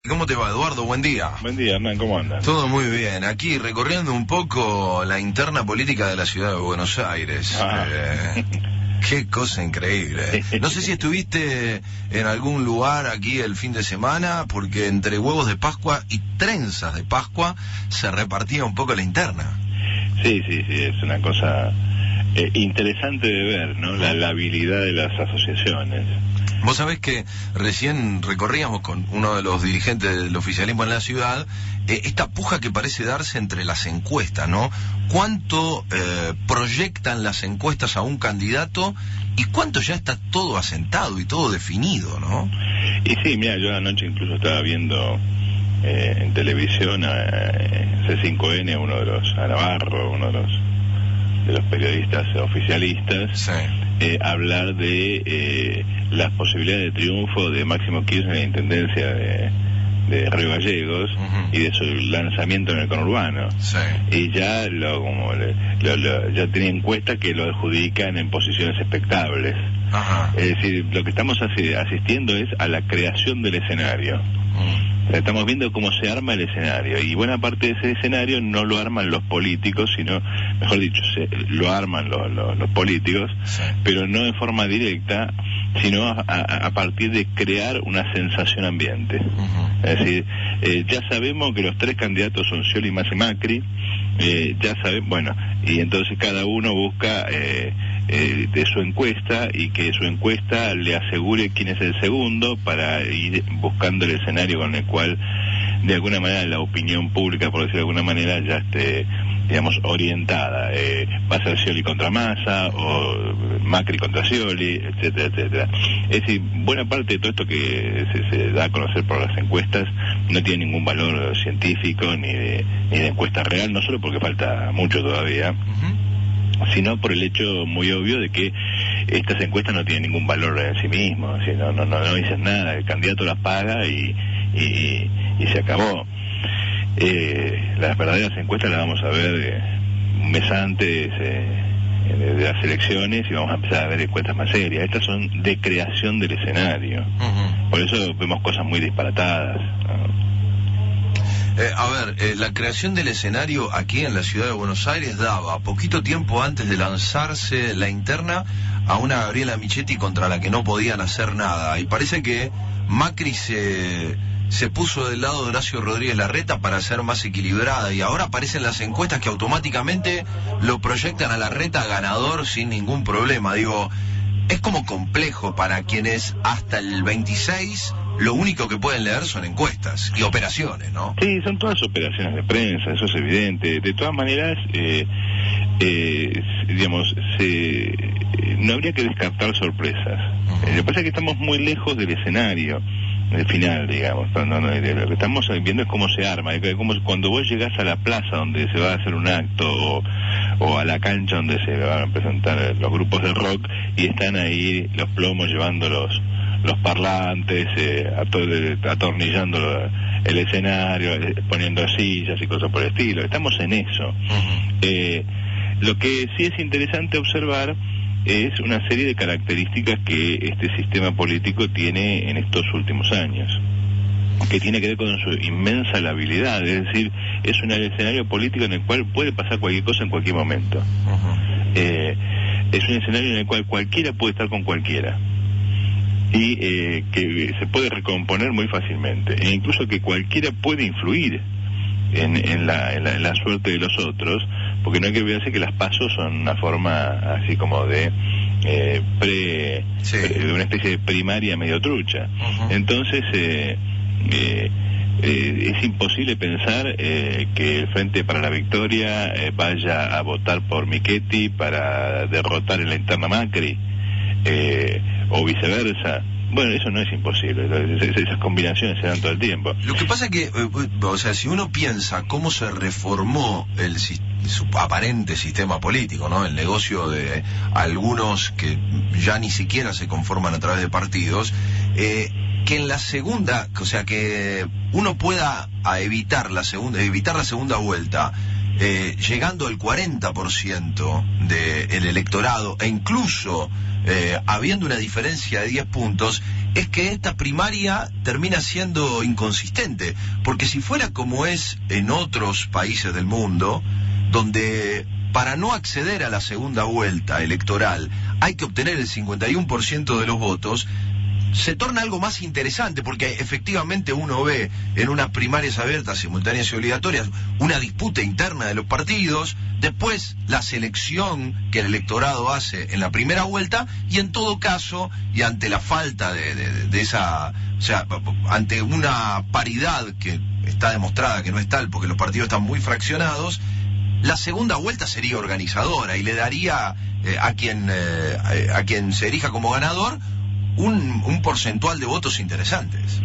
¿Cómo te va, Eduardo? Buen día. Buen día, Hernán, ¿cómo andas? Todo muy bien. Aquí recorriendo un poco la interna política de la ciudad de Buenos Aires. Qué cosa increíble. No sé si estuviste en algún lugar aquí el fin de semana, porque entre huevos de Pascua y trenzas de Pascua se repartía un poco la interna. Sí, es una cosa interesante de ver, ¿no? La habilidad de las asociaciones. Vos sabés que recién recorríamos con uno de los dirigentes del oficialismo en la ciudad esta puja que parece darse entre las encuestas, ¿no? ¿Cuánto proyectan las encuestas a un candidato y cuánto ya está todo asentado y todo definido, ¿no? Y sí, mira, yo anoche incluso estaba viendo en televisión a C5N, a Navarro, uno de los periodistas oficialistas, sí. Hablar de las posibilidades de triunfo de Máximo Kirchner en la intendencia de Río Gallegos, y de su lanzamiento en el conurbano. Sí. Y ya ya tenía encuestas que lo adjudican en posiciones expectables. Ajá. Es decir, lo que estamos asistiendo es a la creación del escenario. O sea, estamos viendo cómo se arma el escenario, y buena parte de ese escenario no lo arman los políticos, sino, mejor dicho, lo arman los políticos, sí. Pero no de forma directa, sino a partir de crear una sensación ambiente. Es decir, ya sabemos que los tres candidatos son Scioli, Massa y Macri, ya sabemos, bueno, y entonces cada uno busca de su encuesta, y que su encuesta le asegure quién es el segundo, para ir buscando el escenario con el cual de alguna manera la opinión pública, por decirlo de alguna manera, ya esté, digamos, orientada. Va a ser Scioli contra Massa, o Macri contra Scioli, etcétera, etcétera. Es decir, buena parte de todo esto que se da a conocer por las encuestas no tiene ningún valor científico ni de encuesta real, no solo porque falta mucho todavía, sino por el hecho muy obvio de que estas encuestas no tienen ningún valor en sí mismos, no dicen nada, el candidato las paga y se acabó. Las verdaderas encuestas las vamos a ver un mes antes de las elecciones, y vamos a empezar a ver encuestas más serias. Estas son de creación del escenario. Por eso vemos cosas muy disparatadas, ¿no? La creación del escenario aquí en la ciudad de Buenos Aires daba, poquito tiempo antes de lanzarse la interna, a una Gabriela Michetti contra la que no podían hacer nada. Y parece que Macri se puso del lado de Horacio Rodríguez Larreta para ser más equilibrada, y ahora aparecen las encuestas que automáticamente lo proyectan a Larreta ganador sin ningún problema. Digo, es como complejo para quienes hasta el 26 lo único que pueden leer son encuestas y operaciones, ¿no? Sí, son todas operaciones de prensa, eso es evidente. De todas maneras, digamos, no habría que descartar sorpresas. Lo que pasa es que estamos muy lejos del escenario final, digamos. Lo que estamos viendo es cómo se arma, como cuando vos llegás a la plaza donde se va a hacer un acto, o a la cancha donde se van a presentar los grupos de rock, y están ahí los plomos llevando los parlantes, atornillando el escenario, poniendo sillas y cosas por el estilo. Estamos en eso. Lo que sí es interesante observar es una serie de características que este sistema político tiene en estos últimos años, que tiene que ver con su inmensa labilidad. Es decir, es un escenario político en el cual puede pasar cualquier cosa en cualquier momento. Es un escenario en el cual cualquiera puede estar con cualquiera, y que se puede recomponer muy fácilmente, e incluso que cualquiera puede influir en la suerte de los otros, porque no hay que olvidarse que las PASO son una forma así como de una especie de primaria medio trucha. Entonces es imposible pensar que el Frente para la Victoria vaya a votar por Michetti para derrotar en la interna Macri, o viceversa. Bueno, eso no es imposible, esas combinaciones se dan todo el tiempo. Lo que pasa es que, si uno piensa cómo se reformó su aparente sistema político, ¿no? El negocio de algunos que ya ni siquiera se conforman a través de partidos, que en la segunda, que uno pueda evitar la segunda vuelta llegando al 40% del electorado, e incluso habiendo una diferencia de 10 puntos, es que esta primaria termina siendo inconsistente, porque si fuera como es en otros países del mundo, donde para no acceder a la segunda vuelta electoral hay que obtener el 51% de los votos, se torna algo más interesante, porque efectivamente uno ve en unas primarias abiertas, simultáneas y obligatorias, una disputa interna de los partidos, después la selección que el electorado hace en la primera vuelta, y en todo caso, y ante la falta de esa, o sea, ante una paridad que está demostrada que no es tal, porque los partidos están muy fraccionados, la segunda vuelta sería organizadora y le daría a quien se elija como ganador un porcentual de votos interesantes.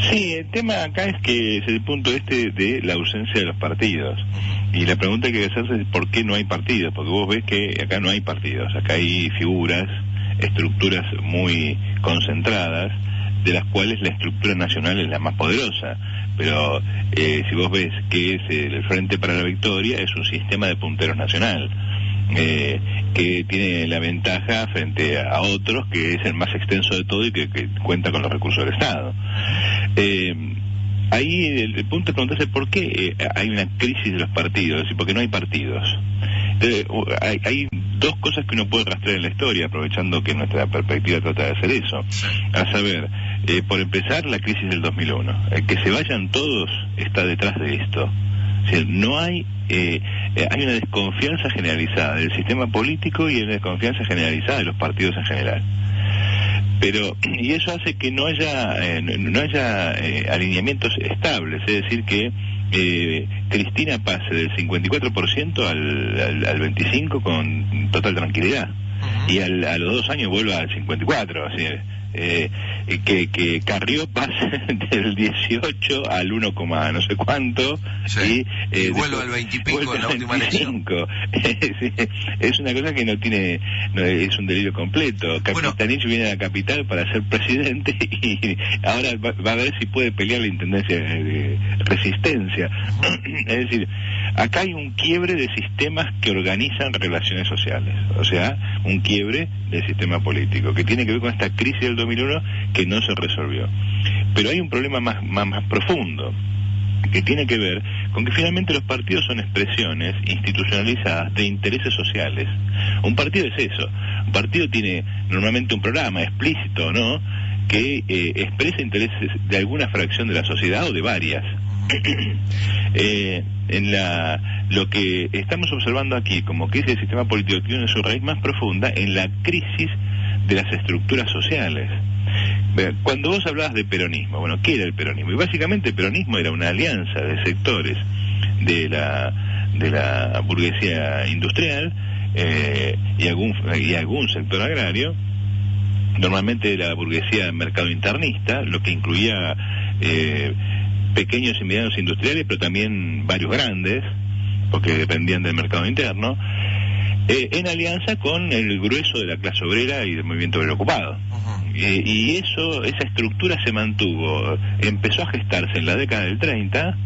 Sí, el tema acá es que es el punto de la ausencia de los partidos. Y la pregunta que hay que hacerse es ¿por qué no hay partidos? Porque vos ves que acá no hay partidos, acá hay figuras, estructuras muy concentradas, de las cuales la estructura nacional es la más poderosa. Pero si vos ves que es el Frente para la Victoria, es un sistema de punteros nacional. Que tiene la ventaja frente a otros, que es el más extenso de todo y que cuenta con los recursos del Estado. Ahí el punto es preguntarse por qué hay una crisis de los partidos y por qué no hay partidos. Hay dos cosas que uno puede rastrear en la historia, aprovechando que nuestra perspectiva trata de hacer eso. A saber, por empezar, la crisis del 2001. Que se vayan todos está detrás de esto. O sea, no hay una desconfianza generalizada del sistema político y una desconfianza generalizada de los partidos en general. Y eso hace que no haya alineamientos estables, es decir, que Cristina pase del 54% al 25% con total tranquilidad, y a los 2 años vuelva al 54%, así que Carrió pase del 18 al 1, no sé cuánto, sí, y vuelva al 20 y pico en la última elección. Es una cosa que es un delirio completo. Capitanich viene a la capital para ser presidente y ahora va a ver si puede pelear la intendencia de Resistencia. Es decir, acá hay un quiebre de sistemas que organizan relaciones sociales, o sea, un quiebre del sistema político que tiene que ver con esta crisis del 2001 que no se resolvió. Pero hay un problema más profundo, que tiene que ver con que finalmente los partidos son expresiones institucionalizadas de intereses sociales. Un partido es eso. Un partido tiene normalmente un programa explícito o no que expresa intereses de alguna fracción de la sociedad o de varias. Lo que estamos observando aquí, como que es el sistema político que tiene su raíz más profunda en la crisis de las estructuras sociales. Cuando vos hablabas de peronismo, bueno, ¿qué era el peronismo? Y básicamente el peronismo era una alianza de sectores de la burguesía industrial y algún sector agrario, normalmente de la burguesía mercado internista, lo que incluía pequeños y medianos industriales, pero también varios grandes, porque dependían del mercado interno, en alianza con el grueso de la clase obrera y del movimiento obrero ocupado. Y esa estructura se mantuvo, empezó a gestarse en la década del 30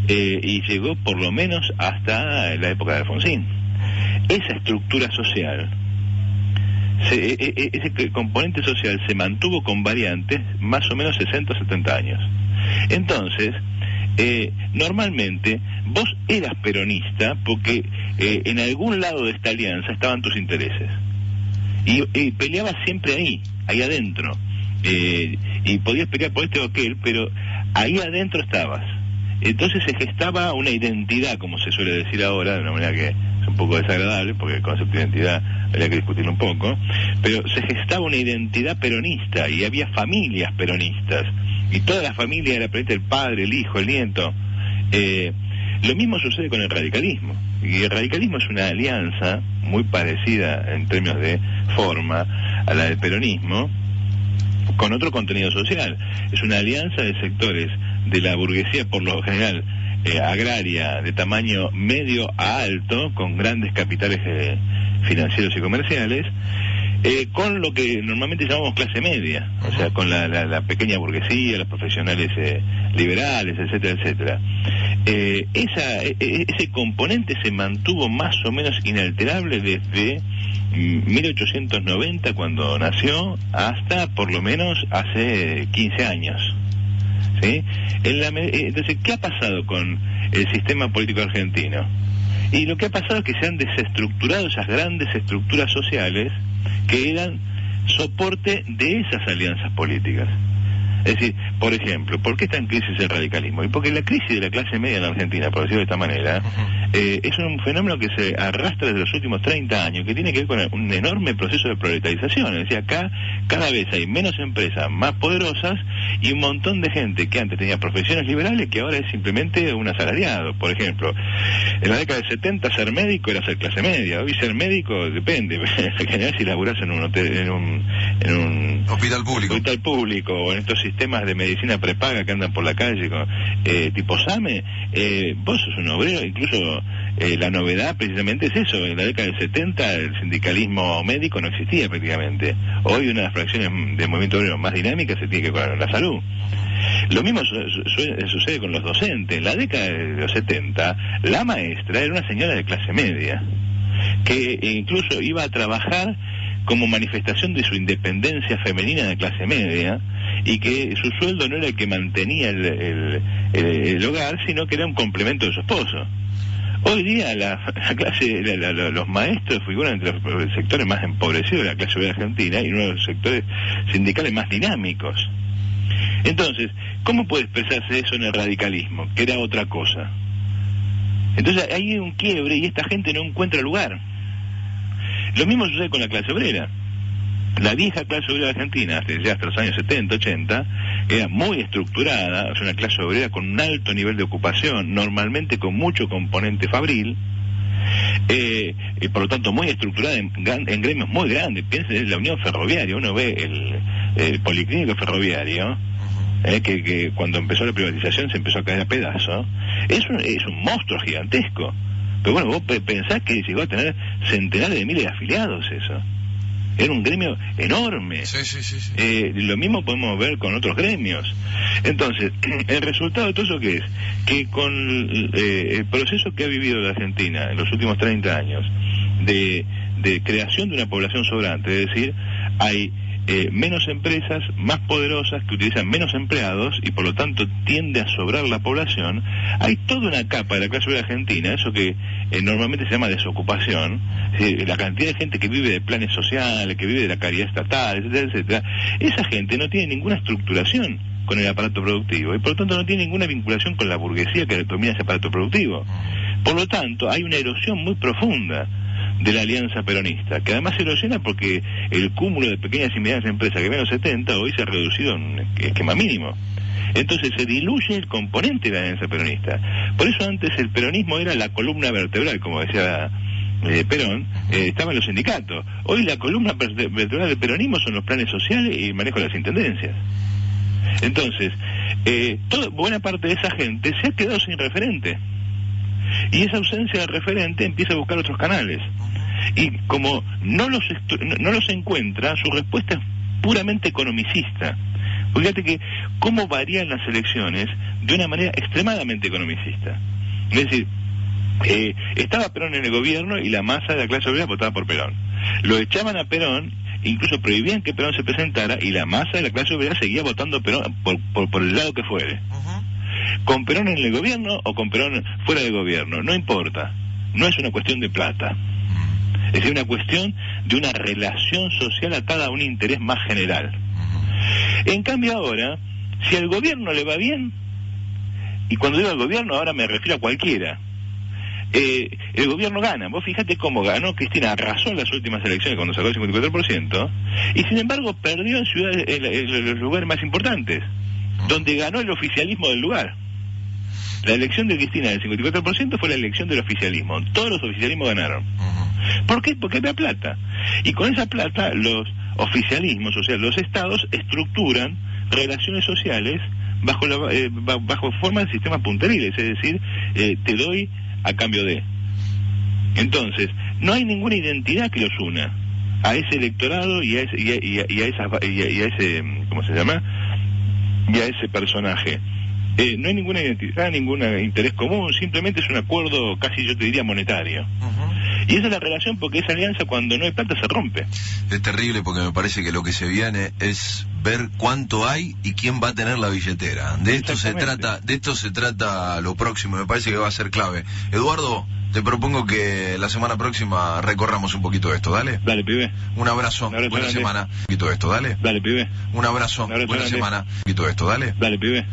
y llegó por lo menos hasta la época de Alfonsín. Esa estructura social, ese componente social se mantuvo con variantes más o menos 60 o 70 años. Entonces, normalmente vos eras peronista porque en algún lado de esta alianza estaban tus intereses y peleabas siempre ahí adentro, y podías pelear por este o aquel, pero ahí adentro estabas. Entonces se gestaba una identidad, como se suele decir ahora, de una manera que es un poco desagradable, porque el concepto de identidad habría que discutirlo un poco, pero se gestaba una identidad peronista y había familias peronistas, y toda la familia era peronista, el padre, el hijo, el nieto. Lo mismo sucede con el radicalismo, y el radicalismo es una alianza muy parecida en términos de forma a la del peronismo, con otro contenido social. Es una alianza de sectores de la burguesía, por lo general agraria, de tamaño medio a alto, con grandes capitales financieros y comerciales, con lo que normalmente llamamos clase media, o sea, con la pequeña burguesía, los profesionales liberales, etcétera, etcétera. Ese componente se mantuvo más o menos inalterable desde 1890, cuando nació, hasta por lo menos hace 15 años. ¿Sí? Entonces, ¿qué ha pasado con el sistema político argentino? Y lo que ha pasado es que se han desestructurado esas grandes estructuras sociales que eran soporte de esas alianzas políticas. Es decir, por ejemplo, ¿por qué está en crisis el radicalismo? Y porque la crisis de la clase media en la Argentina, por decirlo de esta manera, es un fenómeno que se arrastra desde los últimos 30 años, que tiene que ver con un enorme proceso de proletarización. Es decir, acá cada vez hay menos empresas más poderosas y un montón de gente que antes tenía profesiones liberales que ahora es simplemente un asalariado. Por ejemplo, en la década del 70 ser médico era ser clase media. Hoy ser médico depende. En general, si laburás en un hotel, en un hospital público o en estos sistemas de medicina prepaga que andan por la calle tipo SAME, vos sos un obrero. Incluso la novedad precisamente es eso. En la década del 70 el sindicalismo médico no existía prácticamente. Hoy una de las fracciones del movimiento obrero más dinámicas se tiene que ver con la salud. Lo mismo sucede con los docentes. En la década de los 70 la maestra era una señora de clase media que incluso iba a trabajar como manifestación de su independencia femenina de clase media, y que su sueldo no era el que mantenía el hogar, sino que era un complemento de su esposo. Hoy día los maestros figuran entre los sectores más empobrecidos de la clase obrera argentina y uno de los sectores sindicales más dinámicos. Entonces, ¿cómo puede expresarse eso en el radicalismo, que era otra cosa? Entonces hay un quiebre y esta gente no encuentra lugar. Lo mismo sucede con la clase obrera. La vieja clase obrera argentina, hasta los años 70, 80, era muy estructurada, o sea, una clase obrera con un alto nivel de ocupación, normalmente con mucho componente fabril, y por lo tanto muy estructurada en gremios muy grandes. Piensen en la Unión Ferroviaria, uno ve el Policlínico Ferroviario, que cuando empezó la privatización se empezó a caer a pedazos. Es un monstruo gigantesco. Pero bueno, vos pensás que llegó a tener centenares de miles de afiliados eso. Era un gremio enorme. Sí. Lo mismo podemos ver con otros gremios. Entonces, el resultado de todo eso, ¿qué es? Que con el proceso que ha vivido la Argentina en los últimos 30 años de creación de una población sobrante, es decir, hay menos empresas más poderosas que utilizan menos empleados y por lo tanto tiende a sobrar la población. Hay toda una capa de la clase obrera argentina, eso que normalmente se llama desocupación, la cantidad de gente que vive de planes sociales, que vive de la caridad estatal, etcétera, etcétera. Esa gente no tiene ninguna estructuración con el aparato productivo y por lo tanto no tiene ninguna vinculación con la burguesía que domina ese aparato productivo. Por lo tanto hay una erosión muy profunda de la alianza peronista, que además se erosiona porque el cúmulo de pequeñas y medianas empresas que había en los 70 hoy se ha reducido en un esquema mínimo. Entonces se diluye el componente de la alianza peronista. Por eso antes el peronismo era la columna vertebral, como decía Perón, estaban los sindicatos. Hoy la columna vertebral del peronismo son los planes sociales y el manejo de las intendencias. Entonces, buena parte de esa gente se ha quedado sin referente. Y esa ausencia de referente empieza a buscar otros canales. Y como no los encuentra, su respuesta es puramente economicista. Fíjate que cómo varían las elecciones de una manera extremadamente economicista. Es decir, estaba Perón en el gobierno y la masa de la clase obrera votaba por Perón. Lo echaban a Perón, incluso prohibían que Perón se presentara y la masa de la clase obrera seguía votando Perón por el lado que fuere. Con Perón en el gobierno o con Perón fuera del gobierno, no importa. No es una cuestión de plata. Es una cuestión de una relación social atada a un interés más general. En cambio ahora, si al gobierno le va bien, y cuando digo al gobierno ahora me refiero a cualquiera, el gobierno gana. Vos fíjate cómo ganó Cristina, arrasó en las últimas elecciones cuando sacó el 54%, y sin embargo perdió en ciudades, en los lugares más importantes, donde ganó el oficialismo del lugar. La elección de Cristina del 54% fue la elección del oficialismo. Todos los oficialismos ganaron. ¿Por qué? Porque había plata. Y con esa plata los oficialismos, o sea, los estados, estructuran relaciones sociales bajo forma de sistemas punteriles, es decir, te doy a cambio de. Entonces, no hay ninguna identidad que los una. a ese electorado y a ese ¿cómo se llama? Y a ese personaje. No hay ninguna identidad, ningún interés común, simplemente es un acuerdo casi, yo te diría, monetario. Y esa es la relación, porque esa alianza, cuando no hay plata, se rompe. Es terrible, porque me parece que lo que se viene es ver cuánto hay y quién va a tener la billetera. De esto se trata lo próximo, me parece que va a ser clave. Eduardo, te propongo que la semana próxima recorramos un poquito esto, ¿dale? Dale, pibe. Un abrazo, buena semana. Un poquito esto, ¿dale? Dale, pibe. Un abrazo, buena semana. Un poquito esto, ¿dale? Dale, pibe.